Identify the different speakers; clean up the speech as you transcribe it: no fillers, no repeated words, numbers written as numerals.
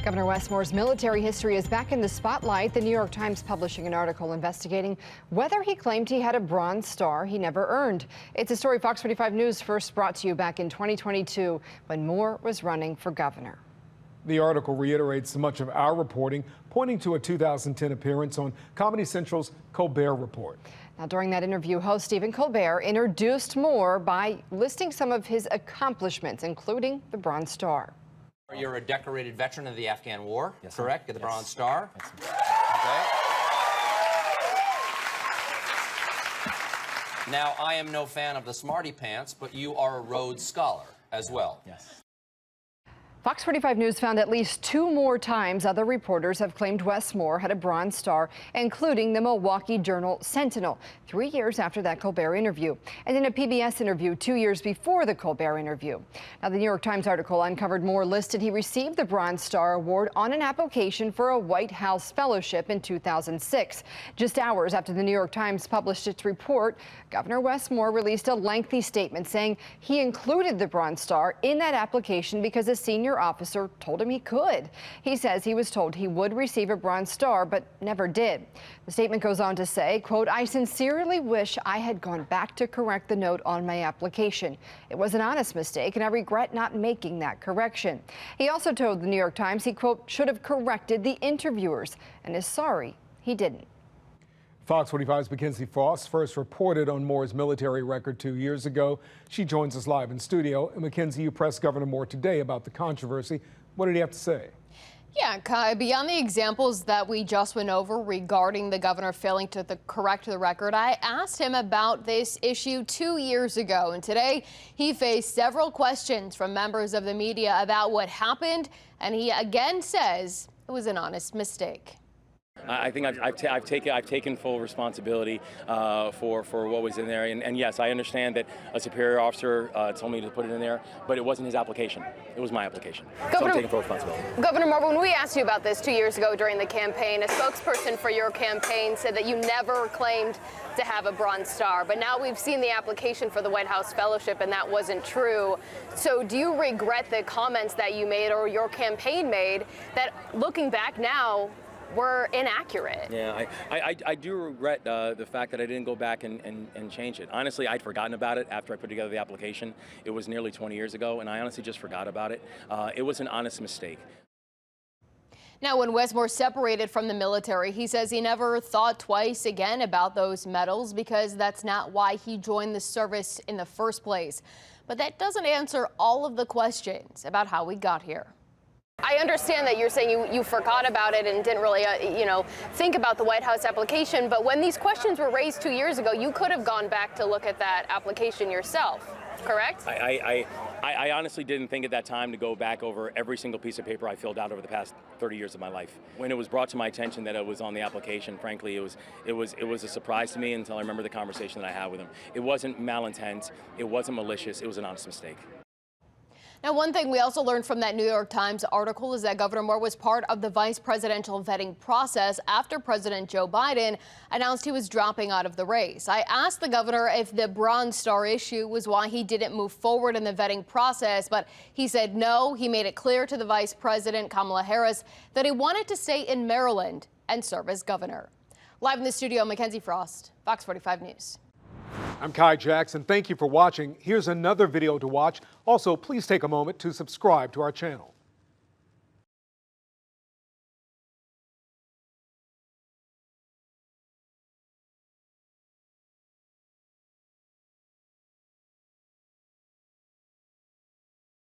Speaker 1: Governor Wes Moore's military history is back in the spotlight. The New York Times publishing an article investigating whether he claimed he had a Bronze Star he never earned. It's a story Fox 45 News first brought to you back in 2022 when Moore was running for governor.
Speaker 2: The article reiterates much of our reporting, pointing to a 2010 appearance on Comedy Central's Coar Report.
Speaker 1: Now, during that interview, host Stephen Colbert introduced Moore by listing some of his accomplishments, including the Bronze Star.
Speaker 3: You're a decorated veteran of the Afghan War,
Speaker 4: yes,
Speaker 3: correct? Get the Bronze Star.
Speaker 4: Yes,
Speaker 3: okay. Now, I am no fan of the smarty pants, but you are a Rhodes Scholar as well.
Speaker 4: yes.
Speaker 1: Fox 45 News found at least 2 more times other reporters have claimed Wes Moore had a Bronze Star, including the Milwaukee Journal Sentinel, 3 years after that Colbert interview, and in a PBS interview 2 years before the Colbert interview. Now, the New York Times article uncovered Moore listed he received the Bronze Star award on an application for a White House fellowship in 2006. Just hours after the New York Times published its report, Governor Wes Moore released a lengthy statement saying he included the Bronze Star in that application because a senior officer told him he could. He says he was told he would receive a Bronze Star, but never did. The statement goes on to say, quote, "I sincerely wish I had gone back to correct the note on my application. It was an honest mistake, and I regret not making that correction." He also told the New York Times he, quote, "should have corrected the interviewers," and is sorry he didn't.
Speaker 2: Fox 45's McKenzie Frost first reported on Moore's military record 2 years ago. She joins us live in studio. And McKenzie, you pressed Governor Moore today about the controversy. What did he have to say?
Speaker 5: Yeah, Kai, beyond the examples that we just went over regarding the governor failing to correct the record, I asked him about this issue 2 years ago. And today he faced several questions from members of the media about what happened. And he again says it was an honest mistake.
Speaker 4: I think I've taken full responsibility for what was in there, and yes, I understand that a superior officer told me to put it in there, but it wasn't his application. It was my application. So I'm taking full responsibility.
Speaker 5: Governor Moore, when we asked you about this 2 years ago during the campaign, a spokesperson for your campaign said that you never claimed to have a Bronze Star, but now we've seen the application for the White House Fellowship, and that wasn't true. So do you regret the comments that you made or your campaign made that, looking back now, were inaccurate?
Speaker 4: Yeah, I do regret the fact that I didn't go back and change it. Honestly, I'd forgotten about it after I put together the application. It was nearly 20 years ago, and I honestly just forgot about it. It was an honest mistake.
Speaker 5: Now, when Wes Moore separated from the military, he says he never thought twice again about those medals because that's not why he joined the service in the first place. But that doesn't answer all of the questions about how we got here. I understand that you're saying you forgot about it and didn't really, think about the White House application. But when these questions were raised 2 years ago, you could have gone back to look at that application yourself, correct?
Speaker 4: I honestly didn't think at that time to go back over every single piece of paper I filled out over the past 30 years of my life. When it was brought to my attention that it was on the application, frankly, it was a surprise to me until I remember the conversation that I had with him. It wasn't malintent, it wasn't malicious, it was an honest mistake.
Speaker 5: Now, one thing we also learned from that New York Times article is that Governor Moore was part of the vice presidential vetting process after President Joe Biden announced he was dropping out of the race. I asked the governor if the Bronze Star issue was why he didn't move forward in the vetting process, but he said no. He made it clear to the vice president, Kamala Harris, that he wanted to stay in Maryland and serve as governor. Live in the studio, McKenzie Frost, Fox 45 News.
Speaker 2: I'm Kai Jackson. Thank you for watching. Here's another video to watch. Also, please take a moment to subscribe to our channel.